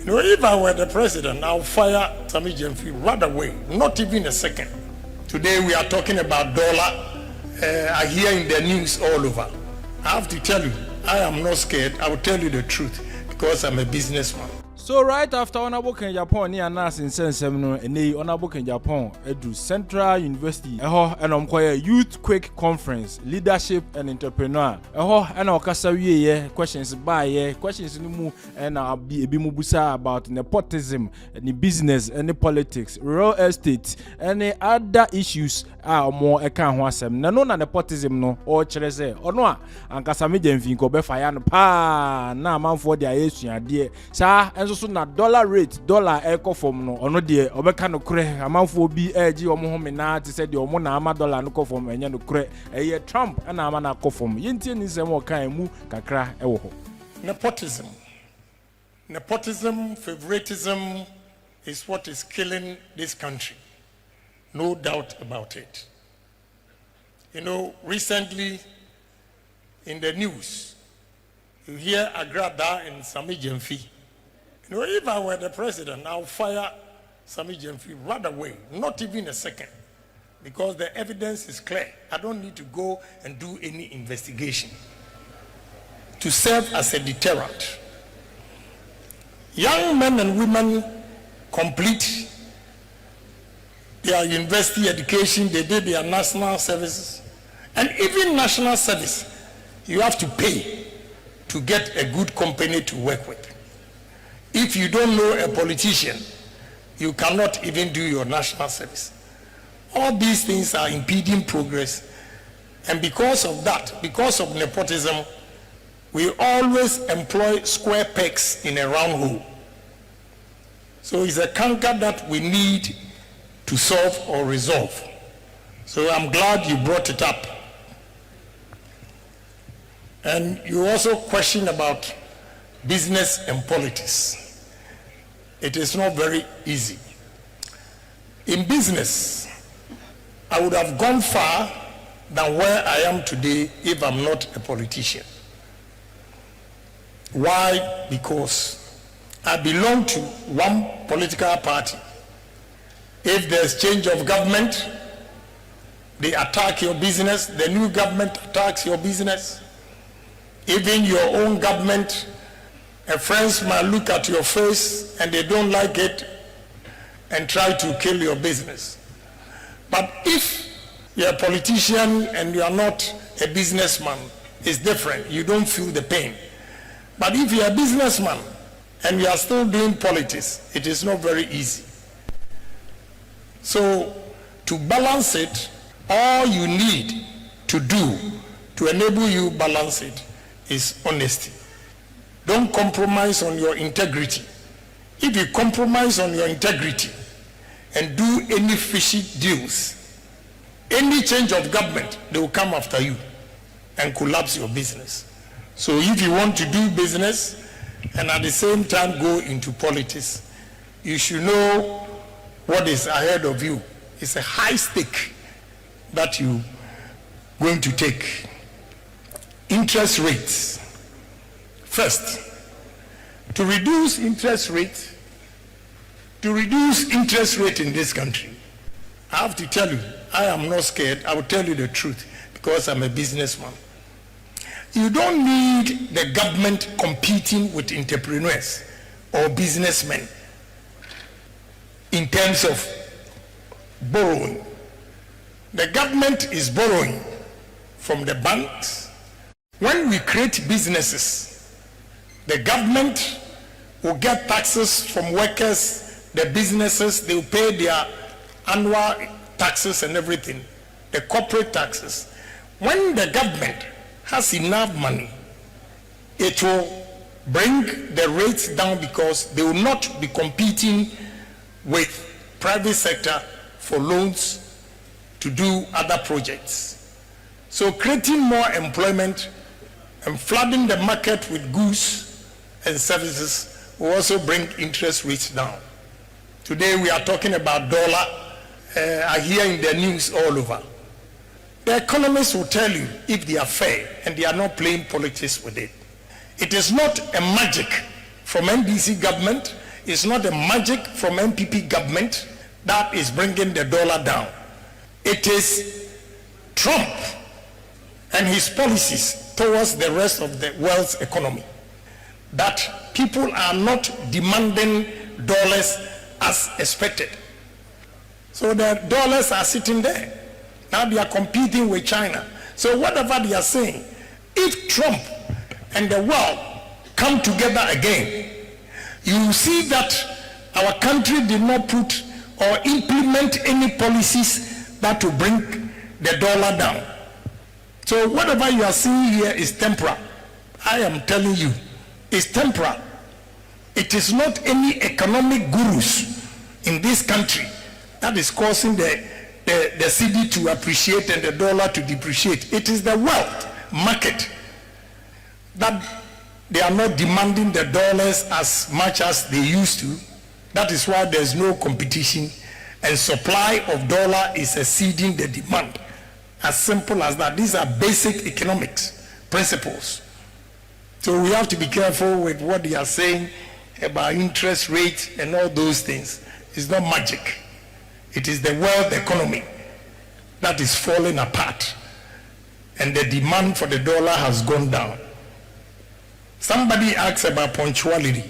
If I were the president, I'll fire Sammy Gyamfi right away, not even a second. Today we are talking about dollar. I hear in the news all over. I have to tell you, I am not scared. I will tell you the truth because I'm a businessman. So right after Agyapong Japan ni anas in sensem no ene Agyapong Japan edu Central University eho enom Youth Quick Conference Leadership and Entrepreneur eho ena okasa wiye questions ba ye questions ni mu na ebi mu busa about nepotism, any business, any politics, real estate, any other issues more eka ho asem na no na nepotism no o kire se ono a anka Sammy Gyamfi ko be fire no pa na amanfo de ayesuade sa so na dollar rate dollar echo form no ono de obeka no kure amanfo bi eji omo ho mena te se de omo na ama dollar no ko form enye no kure eye Trump na ama na ko form yentie ni sem o kan mu kakra ewo ho. Nepotism, favoritism is what is killing this country. No doubt about it. Recently in the news, you hear Agradaa and Sammy Gyamfi. If I were the president, I'll fire Sammy Gyamfi right away, not even a second, because the evidence is clear. I don't need to go and do any investigation to serve as a deterrent. Young men and women complete their university education, they did their national services, and even national service, you have to pay to get a good company to work with. If you don't know a politician, you cannot even do your national service. All these things are impeding progress. And because of that, because of nepotism, we always employ square pegs in a round hole. So it's a canker that we need to solve or resolve. So I'm glad you brought it up. And you also question about business and politics. It is not very easy. In business, I would have gone far than where I am today if I'm not a politician. Why? Because I belong to one political party. If there's change of government, they attack your business, the new government attacks your business. Even your own government, friends might look at your face and they don't like it and try to kill your business. But if you're a politician and you are not a businessman, it's different. You don't feel the pain. But if you're a businessman and you are still doing politics, it is not very easy. So to balance it, all you need to do to enable you balance it is honesty. Don't compromise on your integrity. If you compromise on your integrity and do any fishy deals, any change of government, they will come after you and collapse your business. So if you want to do business and at the same time go into politics, you should know what is ahead of you. It's a high stake that you're going to take. Interest rates. First, to reduce interest rate in this country, I have to tell you, I am not scared. I will tell you the truth because I'm a businessman. You don't need the government competing with entrepreneurs or businessmen in terms of borrowing. The government is borrowing from the banks. When we create businesses, the government will get taxes from workers, the businesses, they will pay their annual taxes and everything, the corporate taxes. When the government has enough money, it will bring the rates down because they will not be competing with private sector for loans to do other projects. So creating more employment and flooding the market with goods and services will also bring interest rates down. Today we are talking about dollar. I hear in the news all over. The economists will tell you if they are fair and they are not playing politics with it. It is not a magic from NDC government. It's not a magic from MPP government that is bringing the dollar down. It is Trump and his policies towards the rest of the world's economy that people are not demanding dollars as expected. So the dollars are sitting there. Now they are competing with China. So whatever they are saying, if Trump and the world come together again, you will see that our country did not put or implement any policies that will bring the dollar down. So whatever you are seeing here is temporal. I am telling you, it's temporal. It is not any economic gurus in this country that is causing the cedi to appreciate and the dollar to depreciate. It is the world market that they are not demanding the dollars as much as they used to. That is why there's no competition and supply of dollar is exceeding the demand. As simple as that. These are basic economics principles. So we have to be careful with what they are saying about interest rates and all those things. It's not magic. It is the world economy that is falling apart, and the demand for the dollar has gone down. Somebody asks about punctuality.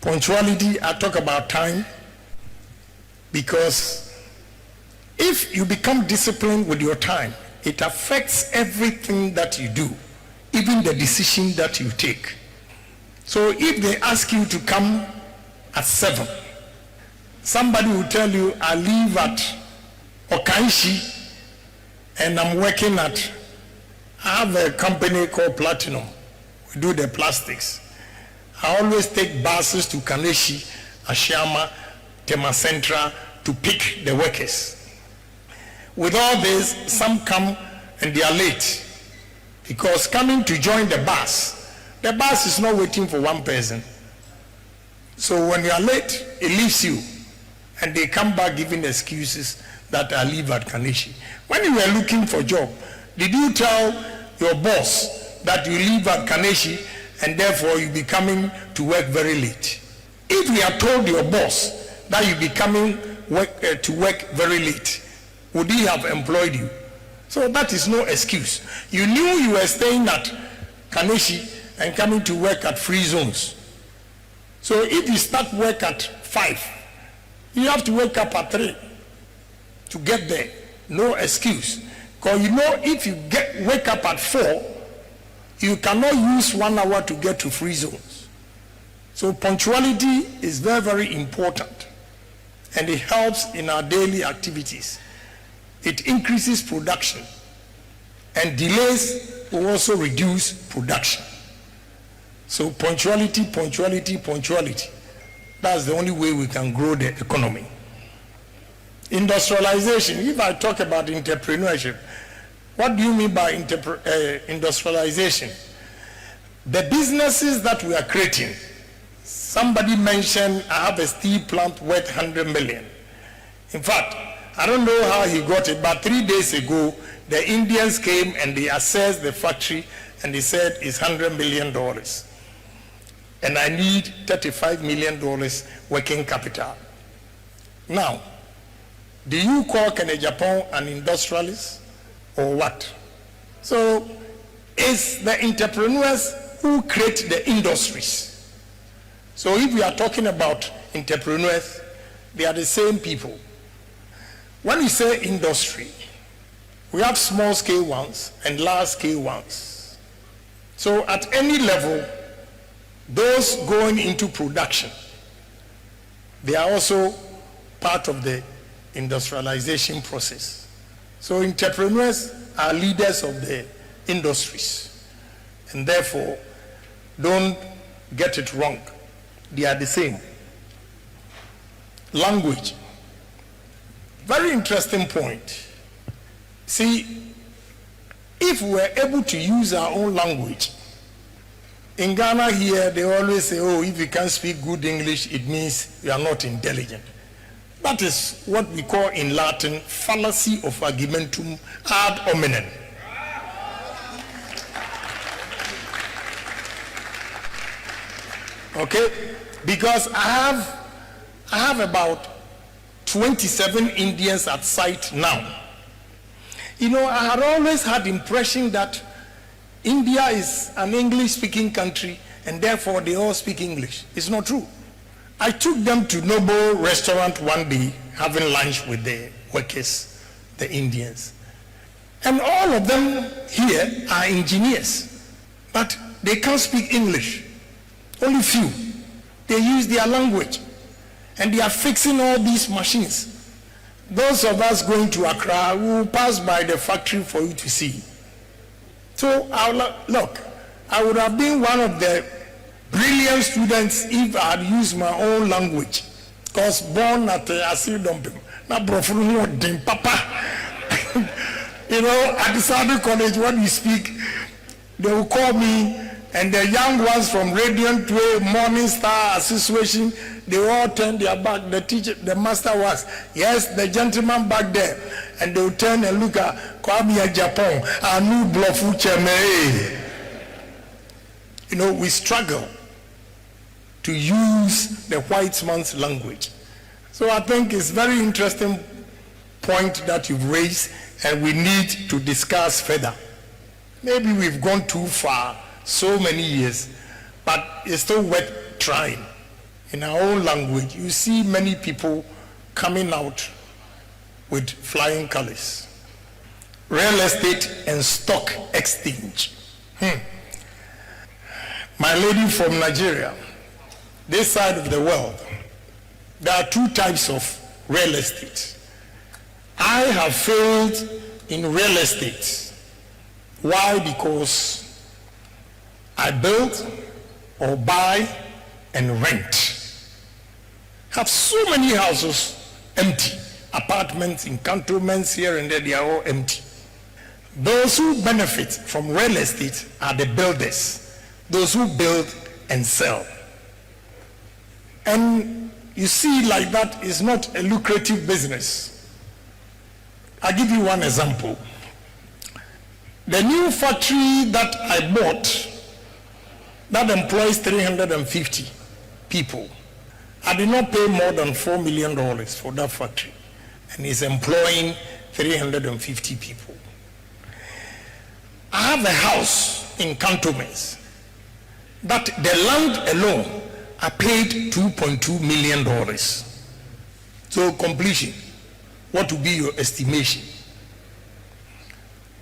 Punctuality, I talk about time, because if you become disciplined with your time, it affects everything that you do, even the decision that you take. So if they ask you to come at 7, somebody will tell you, I leave at Okanshi and I'm working at, I have a company called Platinum. We do the plastics. I always take buses to Kaneshi, Ashama, Tema Centra to pick the workers. With all this, some come and they are late, because coming to join the bus is not waiting for one person. So when you are late, it leaves you, and they come back giving excuses that I live at Kaneshi. When you were looking for a job, did you tell your boss that you live at Kaneshi and therefore you be coming to work very late? If you had told your boss that you be coming to work very late, would he have employed you? So that is no excuse. You knew you were staying at Kaneshi and coming to work at free zones. So if you start work at 5, you have to wake up at 3 to get there. No excuse. Because you know, if you wake up at 4, you cannot use 1 hour to get to free zones. So punctuality is very, very important, and it helps in our daily activities. It increases production, and delays will also reduce production. So punctuality, punctuality, punctuality. That's the only way we can grow the economy. Industrialization. If I talk about entrepreneurship, what do you mean by industrialization? The businesses that we are creating. Somebody mentioned I have a steel plant worth 100 million. In fact, I don't know how he got it, but 3 days ago, the Indians came and they assessed the factory and they said it's $100 million. And I need $35 million working capital. Now, do you call Agyapong an industrialist or what? So it's the entrepreneurs who create the industries. So if we are talking about entrepreneurs, they are the same people. When we say industry, we have small scale ones and large scale ones. So at any level, those going into production, they are also part of the industrialization process. So entrepreneurs are leaders of the industries, and therefore don't get it wrong. They are the same. Language. Very interesting point. See, if we were able to use our own language, in Ghana here, they always say, oh, if you can't speak good English, it means you are not intelligent. That is what we call in Latin, fallacy of argumentum ad hominem. Okay? because I have about 27 Indians at site now. You know, I had always had the impression that India is an English-speaking country and therefore they all speak English. It's not true. I took them to Noble restaurant one day, having lunch with the workers, the Indians. And all of them here are engineers, but they can't speak English. Only few. They use their language. And they are fixing all these machines. Those of us going to Accra will pass by the factory for you to see. So, look, I would have been one of the brilliant students if I had used my own language. Because born at Asidompim, not Brofunu Papa. You know, at the Saudi College, when we speak, they will call me, and the young ones from Radiant Way, Morning Star Association, they all turn their back. The teacher, the master was, yes, the gentleman back there. And they will turn and look at Kwame Agyapong, Anu Blofu Cheme. You know, we struggle to use the white man's language. So I think it's a very interesting point that you've raised, and we need to discuss further. Maybe we've gone too far so many years, but it's still worth trying. In our own language, you see many people coming out with flying colors. Real estate and stock exchange. My lady from Nigeria, this side of the world, there are two types of real estate. I have failed in real estate. Why? Because I build or buy and rent. Have so many houses empty, apartments in cantonments here and there, they are all empty. Those who benefit from real estate are the builders, those who build and sell. And you see, like that is not a lucrative business. I'll give you one example. The new factory that I bought that employs 350 people, I did not pay more than $4 million for that factory, and it's employing 350 people. I have a house in cantonments that the land alone I paid $2.2 million. So completion, what would be your estimation?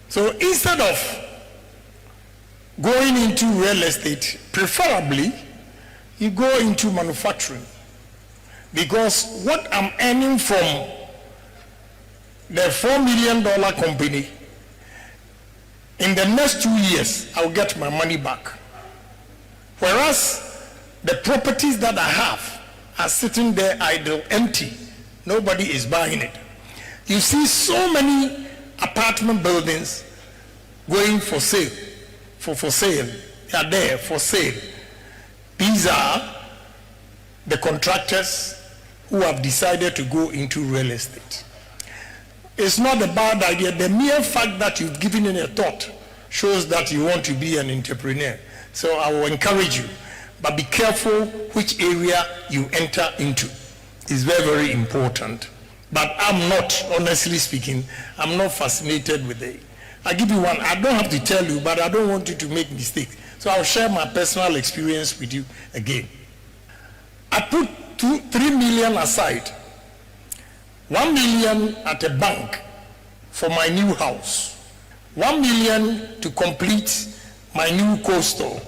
So instead of going into real estate, preferably you go into manufacturing, because what I'm earning from the $4 million company, in the next 2 years I'll get my money back. Whereas the properties that I have are sitting there idle, empty. Nobody is buying it. You see so many apartment buildings going for sale, for sale. They are there for sale. These are the contractors who have decided to go into real estate. It's not a bad idea. The mere fact that you've given it a thought shows that you want to be an entrepreneur. So I will encourage you, but be careful which area you enter into. It's very, very important. But I'm not, honestly speaking, I'm not fascinated with it. I'll give you one. I don't have to tell you, but I don't want you to make mistakes. So I'll share my personal experience with you again. I put 3 million aside, 1 million at a bank for my new house, 1 million to complete my new coastal,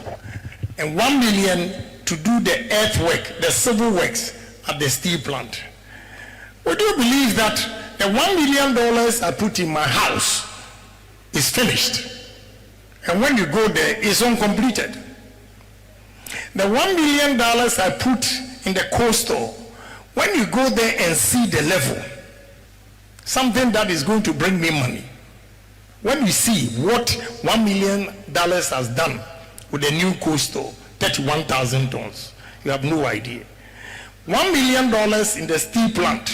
and 1 million to do the earthwork, the civil works at the steel plant. Would you believe that the $1 million I put in my house is finished? And when you go there, it's uncompleted. The $1 million I put in the coastal, when you go there and see the level, something that is going to bring me money, when you see what $1 million has done with the new coastal, 31,000 tons, you have no idea. $1 million in the steel plant,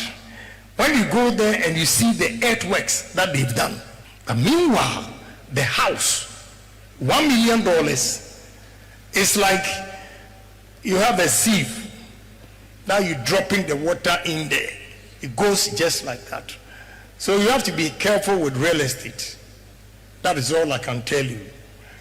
when you go there and you see the earthworks that they've done. And meanwhile, the house, $1 million is like you have a sieve Now you're dropping the water in there. It goes just like that. So you have to be careful with real estate. That is all I can tell you.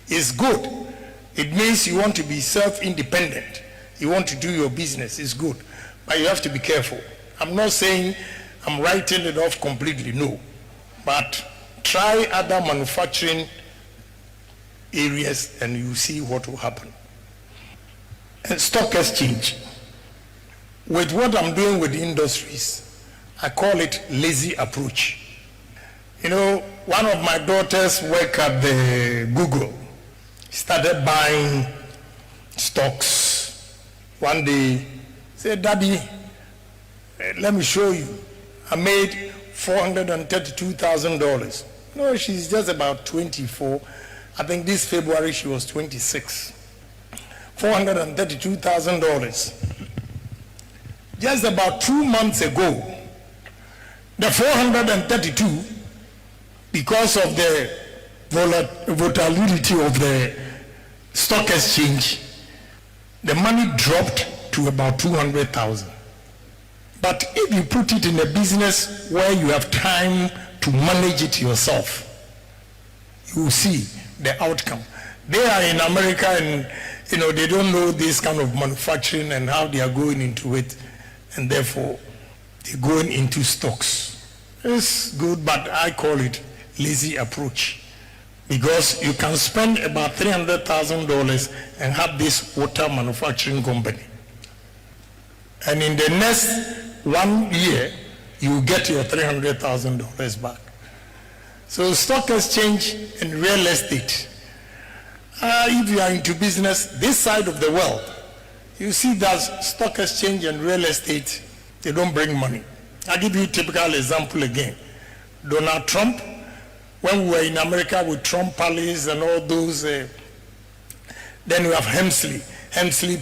It's good. It means you want to be self-independent. You want to do your business. It's good. But you have to be careful. I'm not saying I'm writing it off completely, no. But try other manufacturing areas and you see what will happen. And stock exchange. With what I'm doing with the industries, I call it lazy approach. You know, one of my daughters work at the Google, started buying stocks. One day, said, Daddy, let me show you. I made $432,000. No, she's just about 24. I think this February she was 26. $432,000. Just about 2 months ago, the 432, because of the volatility of the stock exchange, the money dropped to about 200,000. But if you put it in a business where you have time to manage it yourself, you will see the outcome. They are in America and they don't know this kind of manufacturing and how they are going into it, and therefore they're going into stocks. It's good, but I call it lazy approach, because you can spend about $300,000 and have this water manufacturing company, and in the next 1 year you get your $300,000 back. So stock exchange and real estate, if you are into business this side of the world, you see that stock exchange and real estate, they don't bring money. I'll give you a typical example again. Donald Trump, when we were in America with Trump Palace and all those, then we have Hemsley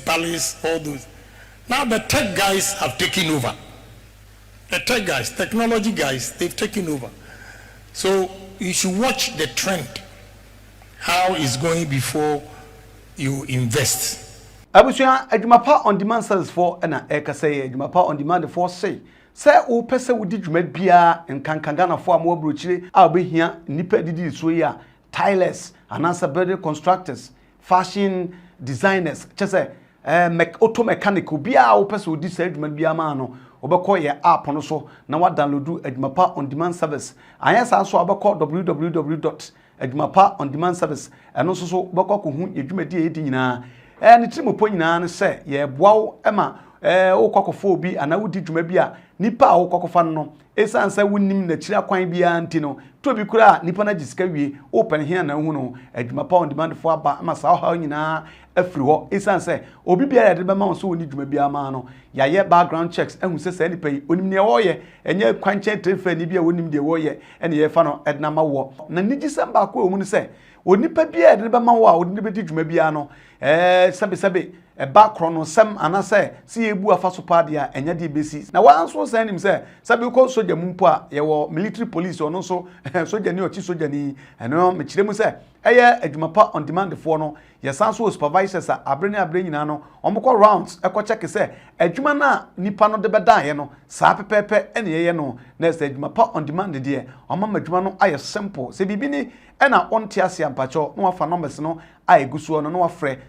Palace, all those. Now the tech guys have taken over. The tech guys, technology guys, they've taken over. So you should watch the trend, how it's going before you invest. Abusia adwumapa on demand service for na ekase adwumapa on demand for say o pese wodi dwuma bia nkankangana for am obrochire a obehia nipa didi so ya tilers anasa building constructors, fashion designers, chese auto mechanic bia o pese wodi say dwuma bia ma no obekọ ye app no so na wa download adwumapa on demand service ayesa so obekọ www.adwumapa-on-demand-service eno so bekọ ko hu adwumadi edi nyina ni trimopo nyina no se ye boawo ema okokofo obi ana wodi dwuma bi a nipa a okokofa no esansa wonnim na kira kwan bia nti no to bi kura nipa na gisika wie open here na hu no adwumapa-on-demand fo aba ama sa ha nyina afiri ho esansa obi bia ya de be ma so woni dwuma bia ma no ya ye background checks ehu se sa nipa yi onim ne wo ye enye kwanche trefa ni bia wonim de wo ye ene ye fa no edna ma wo na nigisamba ko omu ne se onipa bia de be ma wo a odi be di dwuma bia no sabe background no sem anase si ebu afaso pade a enya de besi na wanso sanim se sabe ko soja mumpo a ye wo military police ono so soja ni ochi soja ni eno me kiremu se eye adwumapa on demand for no ye sanso supervisors a abre nyina no omko rounds check se adwuma na nipa no de beda ye no sa pepepe ene ye no na se adwumapa on demand de omama adwuma no aye simple se bibini ena onte ase ampacho no wafa numbers no aye gusuo no no wafre